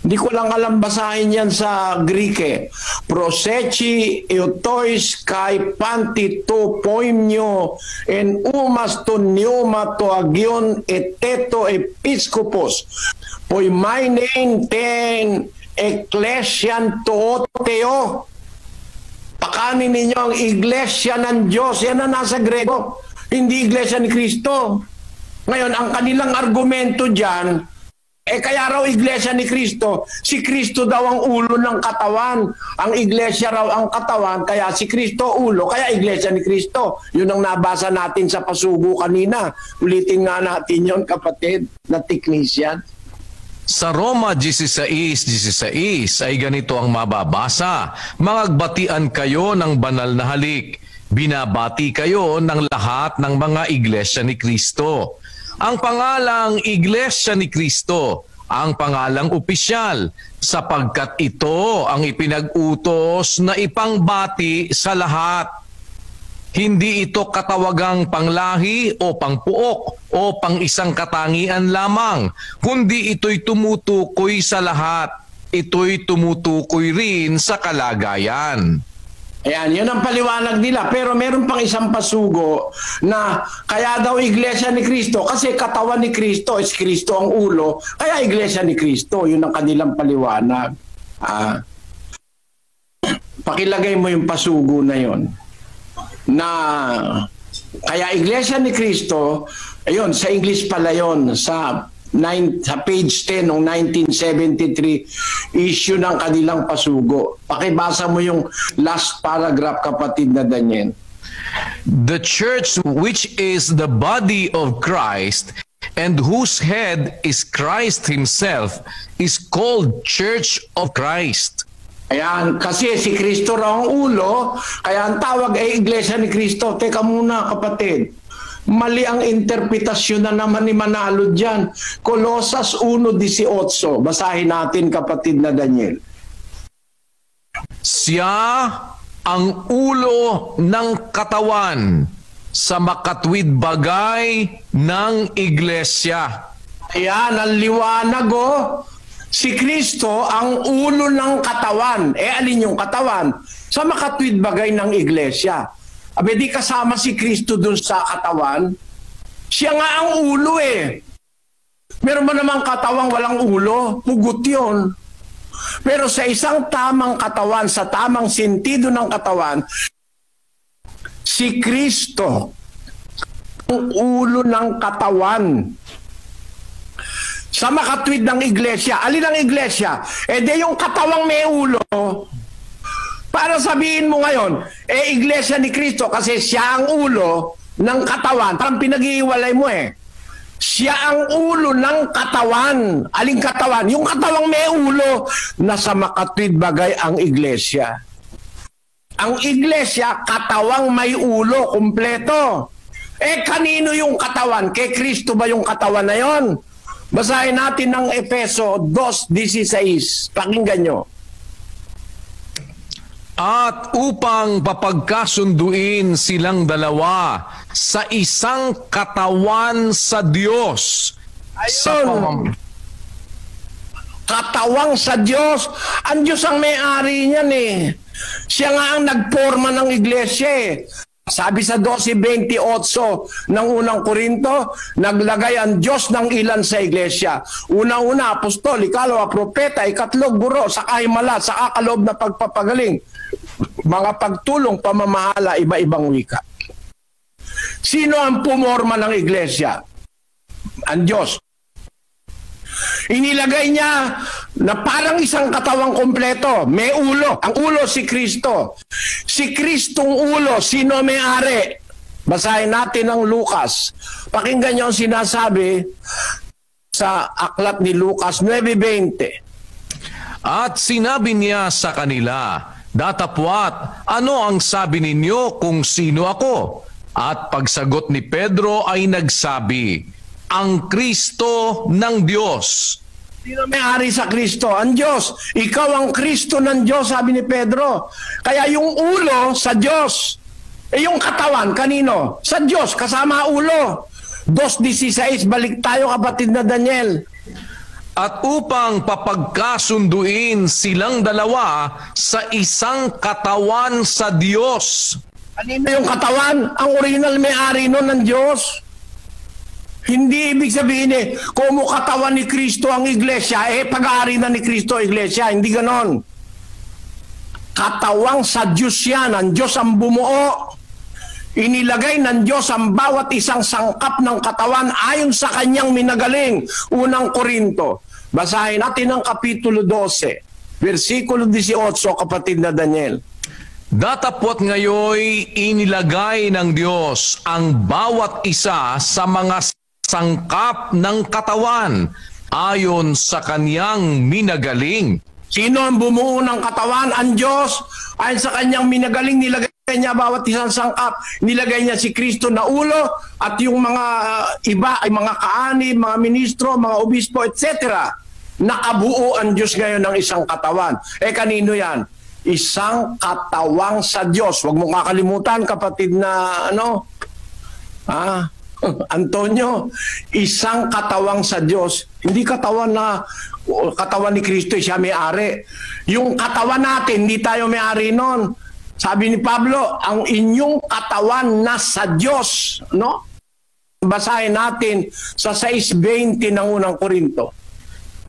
Hindi ko lang alam basahin yan sa Greek. Proseci eutois kai panti to poimnio en umas to neuma to agion eteto episkopos poimainen ten Ecclesian to Theo. Pakanin ninyo ang iglesia ng Diyos. Yan na nasa Grego. Hindi iglesia ni Kristo. Ngayon, ang kanilang argumento dyan, kaya raw iglesia ni Kristo, si Kristo daw ang ulo ng katawan. Ang iglesia raw ang katawan, kaya si Kristo ulo, kaya iglesia ni Kristo. Yun ang nabasa natin sa pasugo kanina. Ulitin nga natin yon, kapatid, na technician. Sa Roma 16:16 ay ganito ang mababasa, Mangagbatian kayo ng banal na halik. Binabati kayo ng lahat ng mga iglesia ni Kristo. Ang pangalang iglesia ni Kristo, ang pangalang opisyal, sapagkat ito ang ipinag-utos na ipangbati sa lahat. Hindi ito katawagang panglahi o pangpuok o pang-isang katangian lamang, kundi ito'y tumutukoy sa lahat. Ito'y tumutukoy rin sa kalagayan. Ayan, yun ang paliwanag nila. Pero meron pang isang pasugo na kaya daw Iglesia ni Cristo, kasi katawan ni Cristo is Cristo ang ulo, kaya Iglesia ni Cristo. Yun ang kanilang paliwanag. Pakilagay mo yung pasugo na yun. Na kaya Iglesia ni Cristo, ayun, sa English pala yun, sa page 10 ng 1973 issue ng kanilang pasugo. Pakibasa mo yung last paragraph, kapatid na Daniel. The church, which is the body of Christ and whose head is Christ himself, is called Church of Christ. Ayan, kasi si Kristo raw ang ulo, kaya ang tawag ay Iglesia ni Kristo. Teka muna, kapatid. Mali ang interpretasyon na naman ni Manalo dyan. Colosas 1:18. Basahin natin, kapatid na Daniel. Siya ang ulo ng katawan sa makatwid bagay ng iglesia. Ayan, ang liwanag Si Kristo ang ulo ng katawan. Alin yung katawan? Sa makatwid bagay ng iglesia. Abe, di kasama si Kristo dun sa katawan? Siya nga ang ulo Meron ba namang katawang walang ulo? Pugot yun. Pero sa isang tamang katawan, sa tamang sentido ng katawan, si Kristo ang ulo ng katawan. Sa makatwid ng iglesia. Alin ang iglesia? Di yung katawang may ulo. Para sabihin mo ngayon, iglesia ni Kristo kasi siya ang ulo ng katawan. Parang pinag-iiwalay mo Siya ang ulo ng katawan. Aling katawan? Yung katawang may ulo na sa makatwid bagay ang iglesia. Ang iglesia, katawang may ulo, kumpleto. Kanino yung katawan? Kay Kristo ba yung katawan na yon? Basahin natin ng Efeso 2:16. Pakinggan nyo. At upang papagkasunduin silang dalawa sa isang katawan sa Diyos. Ayun. Katawang sa Diyos. Ang Diyos ang may-ari niyan Siya nga ang nagporma ng iglesia Sabi sa 12:28 ng unang Korinto, naglagay ang Diyos ng ilan sa iglesia. Una-una, apostol, ikalawa, propeta, ikatlog, guro, saka himala, saka kaloob na pagpapagaling. Mga pagtulong, pamamahala, iba-ibang wika. Sino ang pumorma ng iglesia? Ang Diyos. Inilagay niya na parang isang katawang kompleto. May ulo. Ang ulo si Kristo. Si Kristong ulo, sino may-ari? Basahin natin ang Lucas. Pakinggan niyo ang sinasabi sa aklat ni Lucas 9:20. At sinabi niya sa kanila, datapwat, ano ang sabi ninyo kung sino ako? At pagsagot ni Pedro ay nagsabi, ang Kristo ng Diyos. Sino may-ari sa Kristo? Ang Diyos. Ikaw ang Kristo ng Diyos, sabi ni Pedro. Kaya yung ulo sa Diyos. Yung katawan, kanino? Sa Diyos, kasama ulo. 2:16, balik tayo, kapatid na Daniel. At upang papagkasunduin silang dalawa sa isang katawan sa Diyos. Kanino yung katawan? Ang original may-ari nun ng Diyos. Hindi ibig sabihin kung katawan ni Kristo ang iglesia, pag-aari na ni Kristo ang iglesia. Hindi ganon. Katawang sa Diyos yan. Ang Diyos ang bumuo. Inilagay ng Diyos ang bawat isang sangkap ng katawan ayon sa kanyang minagaling. Unang Korinto. Basahin natin ang Kapitulo 12, versikulo 18, kapatid na Daniel. Datapwat ngayoy inilagay ng Diyos ang bawat isa sa mga sangkap ng katawan ayon sa kanyang minagaling. Sino ang bumuo ng katawan? Ang Diyos. Ayon sa kanyang minagaling, nilagay niya bawat isang sangkap. Nilagay niya si Kristo na ulo at yung mga iba ay mga kaani, mga ministro, mga obispo, etc. Nakabuo ang Diyos ngayon ng isang katawan. Kanino yan? isang katawang sa Diyos. Huwag mong kakalimutan, kapatid na Antonio, isang katawang sa Diyos. Hindi katawan ni Kristo, siya may-ari. Yung katawan natin, hindi tayo may-ari nun. Sabi ni Pablo, ang inyong katawan nasa Diyos, no? Basahin natin sa 6:20 ng unang Korinto.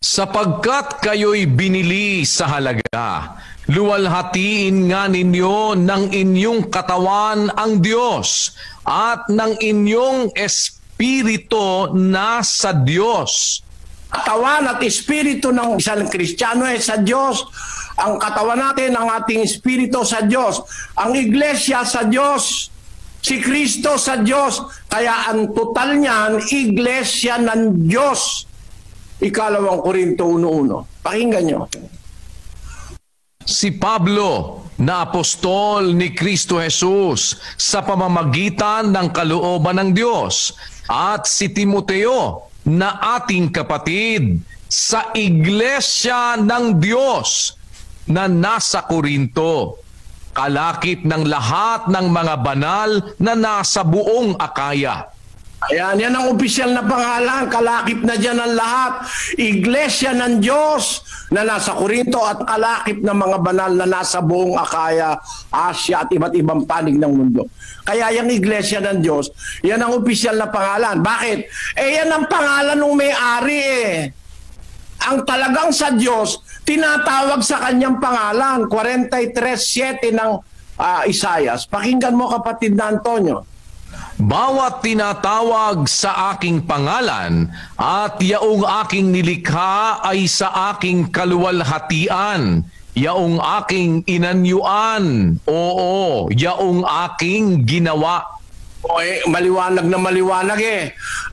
Sapagkat kayo'y binili sa halaga, luwalhatiin nga ninyo ng inyong katawan ang Diyos at ng inyong espiritu na sa Diyos. Katawan at espiritu ng isang Kristiyano ay sa Diyos. Ang katawan natin, ang ating espiritu sa Diyos. Ang iglesia sa Diyos. Si Kristo sa Diyos. Kaya ang total niyan, iglesia ng Diyos. 2 Korinto 1:1. Pakinggan nyo. Si Pablo, na apostol ni Kristo Jesus sa pamamagitan ng kalooban ng Diyos, at si Timoteo, na ating kapatid sa iglesia ng Diyos na nasa Korinto, kalakip ng lahat ng mga banal na nasa buong Akaya. Ayan, yan ang opisyal na pangalan. Kalakip na dyan ang lahat. Iglesia ng Diyos na nasa Korinto at kalakip ng mga banal na nasa buong Akaya, Asia at iba't ibang panig ng mundo. Kaya yung iglesia ng Diyos, yan ang opisyal na pangalan. Bakit? Yan ang pangalan ng may-ari Ang talagang sa Diyos, tinatawag sa kanyang pangalan. 43:7 ng Isaias. Pakinggan mo, kapatid na Antonio. Bawat tinatawag sa aking pangalan at yaong aking nilikha ay sa aking kaluwalhatian, yaong aking inanyuan, oo, yaong aking ginawa. Maliwanag na maliwanag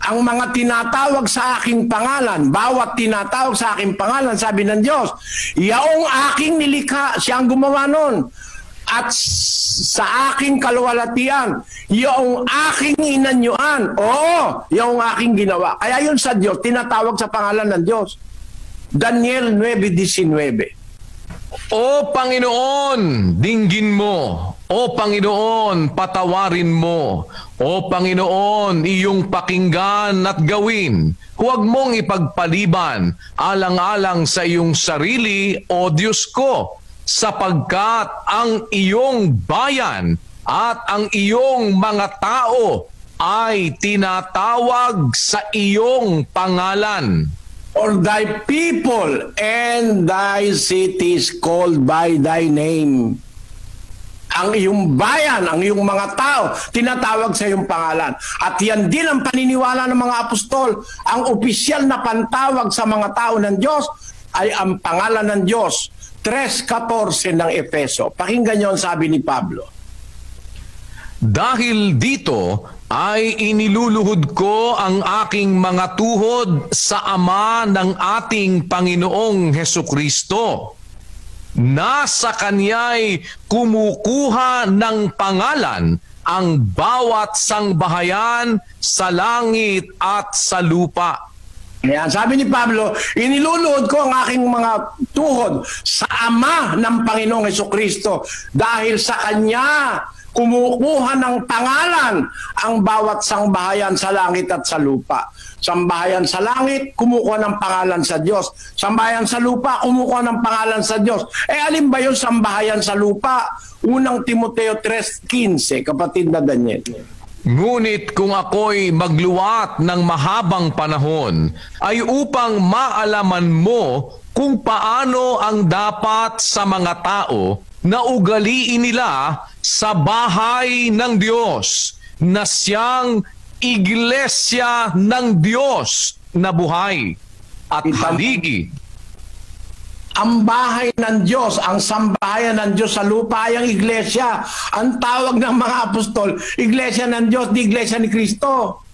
Ang mga tinatawag sa aking pangalan, bawat tinatawag sa aking pangalan, sabi ng Diyos, yaong aking nilikha, siyang gumawa nun. At sa aking kaluwalhatian, yung aking inanyuan, yung aking ginawa. Kaya yun sa Diyos, tinatawag sa pangalan ng Diyos. Daniel 9:19. O Panginoon, dinggin mo. O Panginoon, patawarin mo. O Panginoon, iyong pakinggan at gawin. Huwag mong ipagpaliban, alang-alang sa iyong sarili, o Diyos ko, sapagkat ang iyong bayan at ang iyong mga tao ay tinatawag sa iyong pangalan. For thy people and thy cities called by thy name. Ang iyong bayan, ang iyong mga tao, tinatawag sa iyong pangalan. At yan din ang paniniwala ng mga apostol. Ang opisyal na pantawag sa mga tao ng Diyos ay ang pangalan ng Diyos. 3:14 ng Efeso. Pakinggan niyo ang sabi ni Pablo. Dahil dito ay iniluluhod ko ang aking mga tuhod sa Ama ng ating Panginoong Hesukristo. Nasa Kanya'y kumukuha ng pangalan ang bawat sangbahayan sa langit at sa lupa. Ayan, sabi ni Pablo, iniluluhod ko ang aking mga tuhod sa Ama ng Panginoong Hesukristo dahil sa Kanya kumukuha ng pangalan ang bawat sangbahayan sa langit at sa lupa. Sambahayan sa langit, kumukuha ng pangalan sa Diyos. Sambahayan sa lupa, kumukuha ng pangalan sa Diyos. Alin ba yung sambahayan sa lupa? Unang Timoteo 3:15, kapatid na Daniel. Ngunit kung ako'y magluwat ng mahabang panahon, ay upang maalaman mo kung paano ang dapat sa mga tao na ugaliin nila sa bahay ng Diyos, na siyang iglesia ng Diyos na buhay at haligi. Ang bahay ng Diyos, ang sambahayan ng Diyos sa lupa ay ang iglesia. Ang tawag ng mga apostol, iglesia ng Diyos, di iglesia ni Kristo.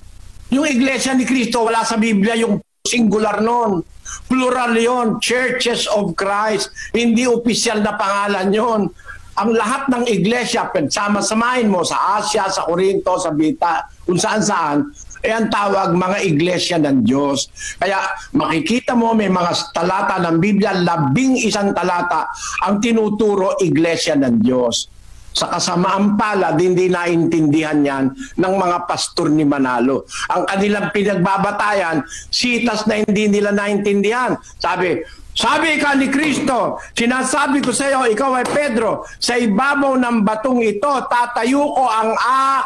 Yung iglesia ni Kristo, wala sa Biblia yung singular nun. Plural yon, Churches of Christ. Hindi opisyal na pangalan yon. Ang lahat ng iglesia, sama-samahin mo sa Asia, sa Korinto, sa Bita, kung saan-saan, ang tawag mga iglesia ng Diyos. Kaya makikita mo may mga talata ng Biblia, 11 talata ang tinuturo iglesia ng Diyos. Sa kasamaan palad, hindi naintindihan yan ng mga pastor ni Manalo. Ang kanilang pinagbabatayan, sitas na hindi nila naintindihan. Sabi ka ni Kristo, sinasabi ko sa iyo, ikaw ay Pedro, sa ibabaw ng batong ito, tatayo ko ang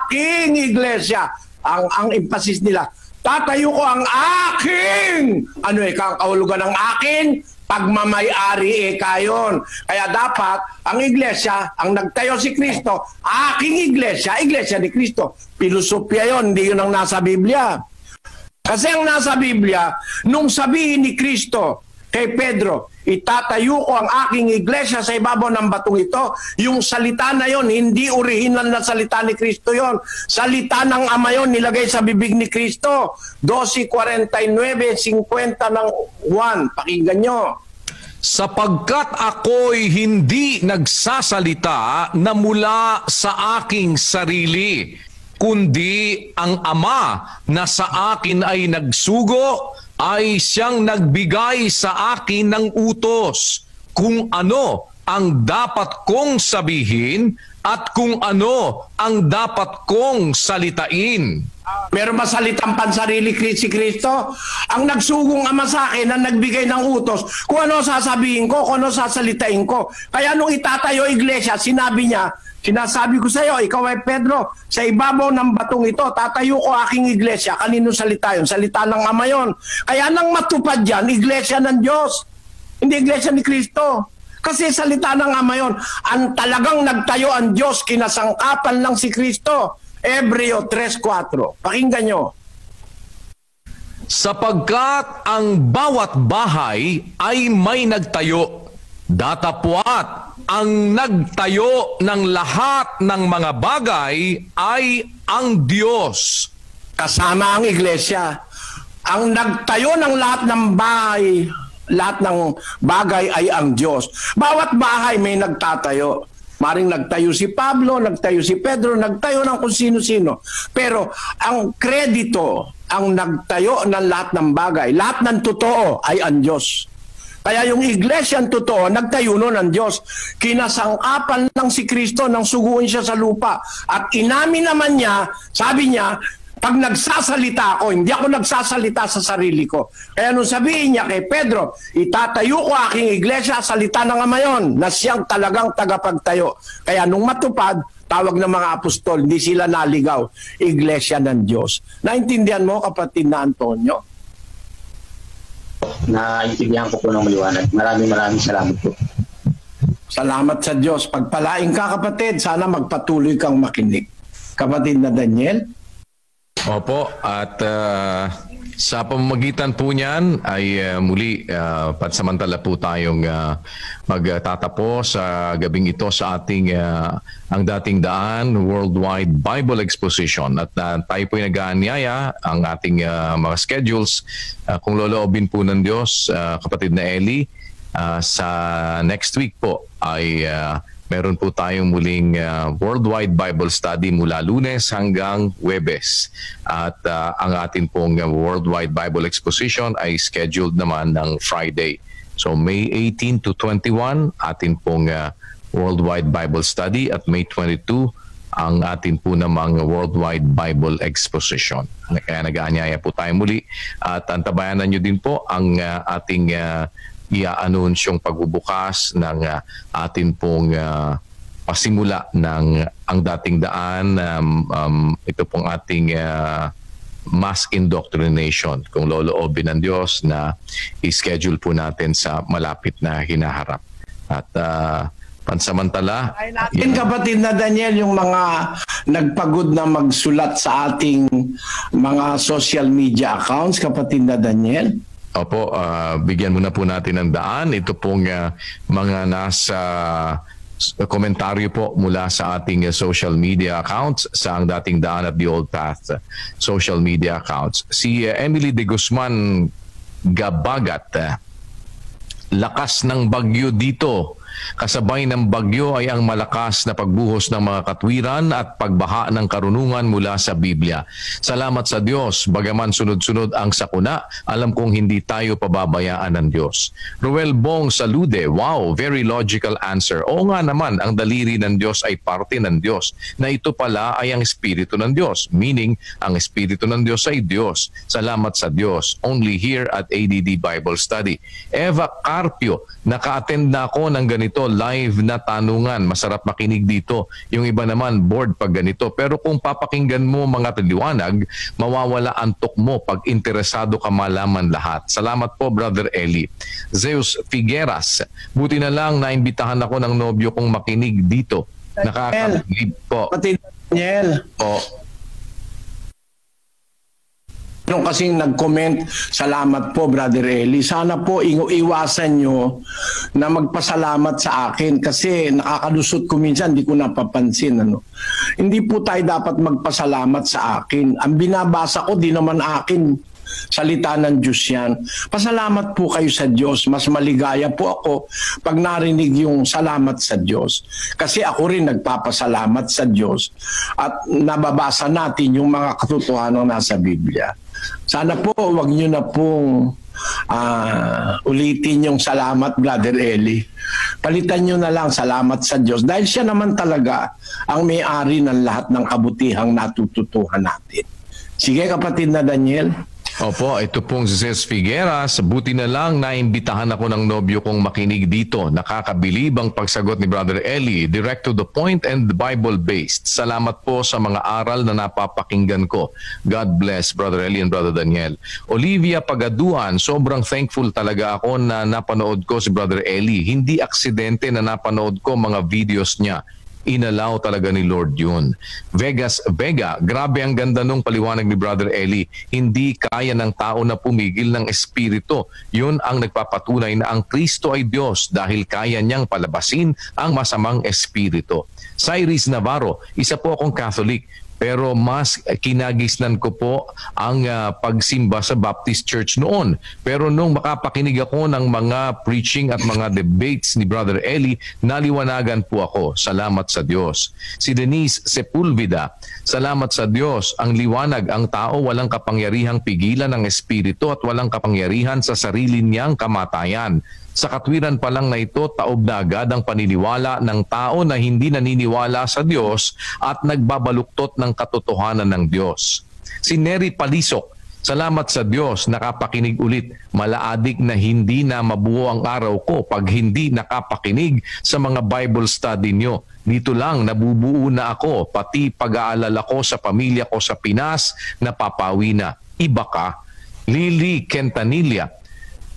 aking iglesia. Ang emphasis nila, tatayo ko ang aking, kang kahulugan ng aking, pagmamay-ari kayon. Kaya dapat ang iglesia, ang nagtayo si Kristo, aking iglesia, iglesia ni Kristo. Pilosopya yon, hindi yun ang nasa Biblia. Kasi ang nasa Biblia, nung sabihin ni Kristo kay Pedro, itatayo ko ang aking iglesia sa ibabaw ng batong ito, yung salita na yon, hindi original na salita ni Kristo yon. Salita ng Ama yon, nilagay sa bibig ni Kristo. 12:49-50 ng Juan. Pakinggan nyo. Sapagkat ako'y hindi nagsasalita na mula sa aking sarili, kundi ang Ama na sa akin ay nagsugo, ay siyang nagbigay sa akin ng utos kung ano ang dapat kong sabihin at kung ano ang dapat kong salitain. Meron ba salitang pansarili si Kristo? Ang nagsugong Ama sa akin ang nagbigay ng utos kung ano sasabihin ko, kung ano sasalitain ko. Kaya nung itatayo iglesia, sinabi niya, sinasabi ko sa iyo, ikaw ay Pedro, sa ibabaw ng batong ito, tatayo ko aking iglesia. Kanino salita yun? Salita ng Ama yun. Kaya nang matupad yan, iglesia ng Diyos. Hindi iglesia ni Kristo. Kasi salita ng Ama yun. Ang talagang nagtayo ang Diyos, kinasangkapan lang si Kristo. Hebreo 3:4. Pakinggan nyo. Sapagkat ang bawat bahay ay may nagtayo, datapwat ang nagtayo ng lahat ng mga bagay ay ang Diyos. Kasama ang iglesia. Ang nagtayo ng lahat ng bahay, lahat ng bagay ay ang Diyos. Bawat bahay may nagtatayo. Maring nagtayo si Pablo, nagtayo si Pedro, nagtayo ng kung sino-sino. Pero ang kredito, ang nagtayo ng lahat ng bagay, lahat ng totoo ay ang Diyos. Kaya yung iglesia ang totoo, nagtayo nun ng Diyos. Kinasangkapan lang si Kristo nang suguin siya sa lupa. At inamin naman niya, sabi niya, pag nagsasalita ako, hindi ako nagsasalita sa sarili ko. Kaya nung sabihin niya kay Pedro, itatayo ko aking iglesia, salita ng Ama yun, na siyang talagang tagapagtayo. Kaya nung matupad, tawag ng mga apostol, hindi sila naligaw, iglesia ng Diyos. Naintindihan mo, kapatid na Antonio? Naintindihan ko po ng maliwanag. Maraming salamat po. Salamat sa Diyos. Pagpalain ka, kapatid, sana magpatuloy kang makinig. Kapatid na Daniel? Opo, at sa pamamagitan po niyan ay muli pansamantala po tayong magtatapos sa gabing ito sa ating ang dating daan Worldwide Bible Exposition. At tayo po ay nag-aanyaya ang ating mga schedules. Kung loloobin po ng Diyos, kapatid na Eli, sa next week po ay meron po tayong muling Worldwide Bible Study mula Lunes hanggang Huwebes. At ang atin pong Worldwide Bible Exposition ay scheduled naman ng Friday. So May 18 to 21, atin pong Worldwide Bible Study at May 22, ang atin po namang Worldwide Bible Exposition. Kaya nag-aanyaya po tayo muli. At antabayanan nyo din po ang ating i-anunsyong pagbubukas ng atin pong pasimula ng ang dating daan. Ito pong ating mass indoctrination, kung loloobin ng Diyos, na i-schedule po natin sa malapit na hinaharap. At pansamantala, natin, kapatid na Daniel, yung mga nagpagod na magsulat sa ating mga social media accounts, kapatid na Daniel. Opo, bigyan muna po natin ng daan. Ito pong mga nasa komentaryo po mula sa ating social media accounts sa ang dating daan at The Old Path social media accounts. Si Emily de Guzman Gabagat, lakas ng bagyo dito Kasabay ng bagyo ay ang malakas na pagbuhos ng mga katwiran at pagbaha ng karunungan mula sa Biblia. Salamat sa Diyos, bagaman sunod-sunod ang sakuna, alam kong hindi tayo pababayaan ng Diyos. Ruel Bong Salude, wow, very logical answer. Oo nga naman, ang daliri ng Diyos ay parte ng Diyos, na ito pala ay ang Espiritu ng Diyos, meaning ang Espiritu ng Diyos ay Diyos. Salamat sa Diyos. Only here at ADD Bible Study. Eva Carpio, naka-attend na ako ng ganito live na tanungan. Masarap makinig dito. Yung iba naman bored pag ganito. Pero kung papakinggan mo mga taliwanag, mawawala antok mo pag interesado ka malaman lahat. Salamat po, Brother Eli. Zeus Figueras, buti na lang naimbitahan ako ng nobyo kong makinig dito. Nakakabilib po. Pati Daniel. Po. Yung kasing nag-comment, salamat po Brother Eli. Sana po iwasan nyo na magpasalamat sa akin kasi nakakalusot ko minsan, hindi ko napapansin. Hindi po tayo dapat magpasalamat sa akin. Ang binabasa ko, di naman akin. Salita ng Diyos yan. Pasalamat po kayo sa Diyos. Mas maligaya po ako pag narinig yung salamat sa Diyos. Kasi ako rin nagpapasalamat sa Diyos at nababasa natin yung mga katotohanan nasa Biblia. Sana po wag nyo na pong ulitin yung salamat, Brother Eli. Palitan nyo na lang salamat sa Diyos dahil siya naman talaga ang may-ari ng lahat ng kabutihang natututuhan natin. Sige kapatid na Daniel. Opo, ito pong si Zeus Figueras. Buti na lang naimbitahan ako ng nobyo kong makinig dito. Nakakabilib ang pagsagot ni Brother Eli, direct to the point and Bible-based. Salamat po sa mga aral na napapakinggan ko. God bless Brother Eli and Brother Daniel. Olivia Pagaduan, sobrang thankful talaga ako na napanood ko si Brother Eli. Hindi aksidente na napanood ko mga videos niya. Inalaw talaga ni Lord yun. Vegas Vega, grabe ang ganda nung paliwanag ni Brother Eli. Hindi kaya ng tao na pumigil ng espiritu. Yun ang nagpapatunay na ang Kristo ay Diyos dahil kaya niyang palabasin ang masamang espiritu. Cyrus Navarro, isa po akong Catholic. Pero mas kinagisnan ko po ang pagsimba sa Baptist Church noon. Pero nung makapakinig ako ng mga preaching at mga debates ni Brother Eli, naliwanagan po ako. Salamat sa Diyos. Si Denise Sepulveda, salamat sa Diyos. Ang liwanag, ang tao walang kapangyarihang pigilan ng espiritu at walang kapangyarihan sa sarili niyang kamatayan. Sa katwiran pa lang na ito, taob na agad ang paniniwala ng tao na hindi naniniwala sa Diyos at nagbabaluktot ng katotohanan ng Diyos. Si Nery Palisok, salamat sa Diyos, nakapakinig ulit. Malaadik na hindi na mabuo ang araw ko pag hindi nakapakinig sa mga Bible study nyo. Dito lang nabubuo na ako, pati pag-aalala ko sa pamilya ko sa Pinas, napapawi na. Iba ka. Lily Quintanilla,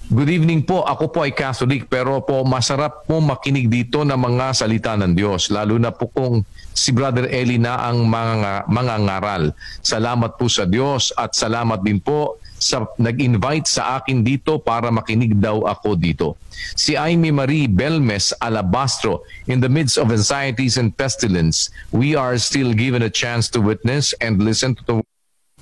good evening po. Ako po ay Catholic pero po masarap po makinig dito ng mga salita ng Diyos. Lalo na po kung si Brother Eli na ang mga ngaral. Salamat po sa Diyos at salamat din po sa nag-invite sa akin dito para makinig daw ako dito. Si Amy Marie Belmes Alabastro, in the midst of anxieties and pestilence, we are still given a chance to witness and listen to the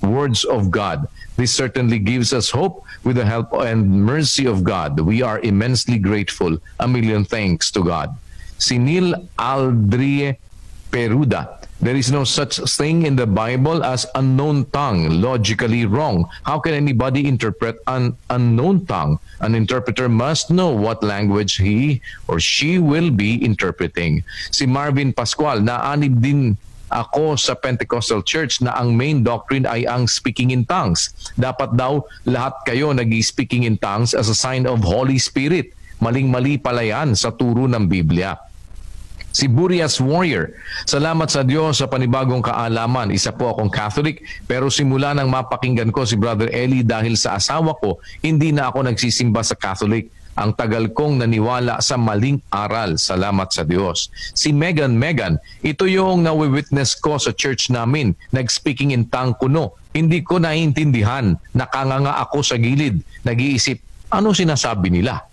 words of God. This certainly gives us hope with the help and mercy of God. We are immensely grateful. A million thanks to God. Si Neil Aldrie Peruda, there is no such thing in the Bible as unknown tongue, logically wrong. How can anybody interpret an unknown tongue? An interpreter must know what language he or she will be interpreting. Si Marvin Pascual, naanib din ako sa Pentecostal Church na ang main doctrine ay ang speaking in tongues. Dapat daw lahat kayo nag-speaking in tongues as a sign of Holy Spirit. Maling-mali pala yan sa turo ng Biblia. Si Burias Warrior, salamat sa Diyos sa panibagong kaalaman. Isa po akong Catholic pero simula nang mapakinggan ko si Brother Eli dahil sa asawa ko, hindi na ako nagsisimba sa Catholic. Ang tagal kong naniwala sa maling aral. Salamat sa Diyos. Si Megan, ito yung nawi-witness ko sa church namin. Nag-speaking in tongue kuno. Hindi ko naiintindihan. Nakanganga ako sa gilid. Nag-iisip, ano sinasabi nila?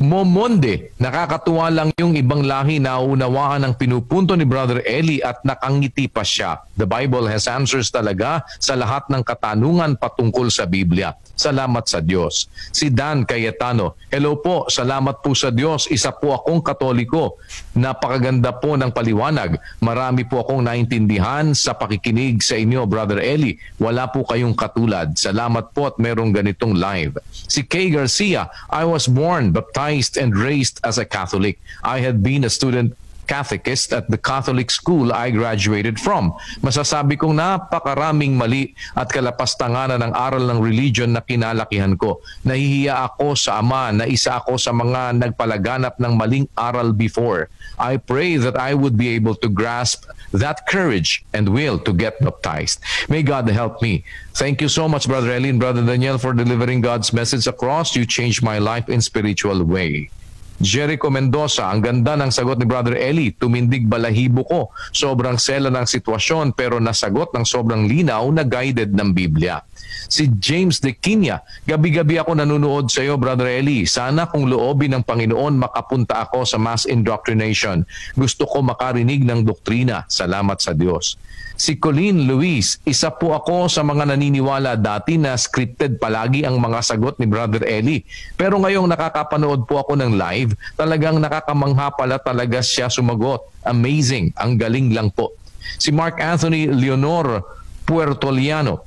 Momonde, nakakatuwa lang yung ibang lahi na unawaan ang pinupunto ni Brother Eli at nakangiti pa siya. The Bible has answers talaga sa lahat ng katanungan patungkol sa Biblia. Salamat sa Diyos. Si Dan Cayetano, hello po, salamat po sa Diyos. Isa po akong Katoliko. Napakaganda po ng paliwanag. Marami po akong naintindihan sa pakikinig sa inyo, Brother Eli. Wala po kayong katulad. Salamat po at merong ganitong live. Si Kay Garcia, I was born, baptized, and raised as a Catholic. I had been a student catechist at the Catholic school I graduated from. Masasabi kong napakaraming mali at kalapastanganan ng aral ng religion na kinalakihan ko. Nahihiya ako sa Ama na isa ako sa mga nagpalaganap ng maling aral before. I pray that I would be able to grasp that courage and will to get baptized. May God help me. Thank you so much, Brother Eli and Brother Daniel, for delivering God's message across. You changed my life in spiritual way. Jericho Mendoza, ang ganda ng sagot ni Brother Eli, tumindig balahibo ko. Sobrang sela ng sitwasyon pero nasagot ng sobrang linaw na guided ng Biblia. Si James De Quinia, gabi-gabi ako nanonood sa iyo, Brother Eli. Sana kung loobin ng Panginoon makapunta ako sa mass indoctrination. Gusto ko makarinig ng doktrina. Salamat sa Diyos. Si Colleen Luis, isa po ako sa mga naniniwala dati na scripted palagi ang mga sagot ni Brother Eli. Pero ngayong nakakapanood po ako ng live, talagang nakakamangha pala talaga siya sumagot. Amazing, ang galing lang po. Si Mark Anthony Leonor Puertoliano,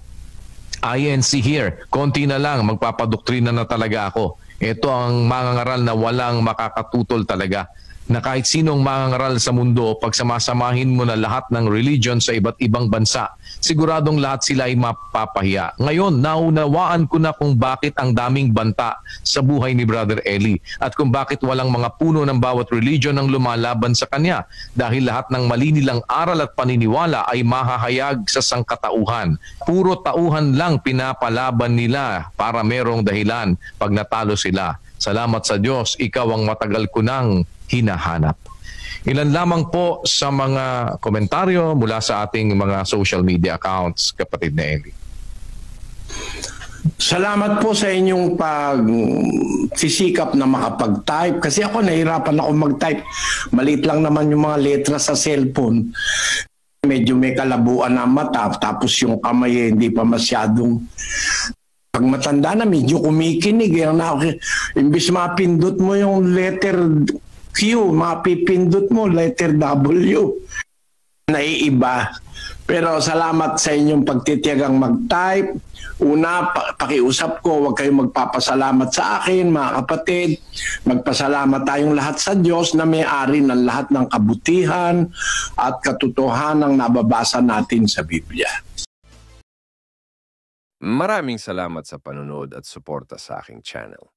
INC here, konti na lang, magpapadoktrina na talaga ako. Ito ang mangangaral na walang makakatutol talaga. Na kahit sinong mangangaral sa mundo, pag samasamahin mo na lahat ng religion sa iba't ibang bansa, siguradong lahat sila ay mapapahiya. Ngayon, naunawaan ko na kung bakit ang daming banta sa buhay ni Brother Eli at kung bakit walang mga puno ng bawat religion ang lumalaban sa kanya dahil lahat ng mali nilang aral at paniniwala ay mahahayag sa sangkatauhan. Puro tauhan lang pinapalaban nila para merong dahilan pag natalo sila. Salamat sa Diyos, ikaw ang matagal ko nang hinahanap. Ilan lamang po sa mga komentaryo mula sa ating mga social media accounts, kapatid na Eli. Salamat po sa inyong pagsisikap na makapag-type. Kasi ako nahirapan ako mag-type. Maliit lang naman yung mga letra sa cellphone. Medyo may kalabuan na mata. Tapos yung kamay hindi pa masyadong... Pag matanda na, medyo kumikinig. Imbis mapindot mo yung letter Q, mapipindot mo letter W. Naiiba. Pero salamat sa inyong pagtitiyagang mag-type. Una, pakiusap ko, huwag kayong magpapasalamat sa akin, mga kapatid. Magpasalamat tayong lahat sa Diyos na may-ari ng lahat ng kabutihan at katotohanan nababasa natin sa Biblia. Maraming salamat sa panonood at suporta sa aking channel.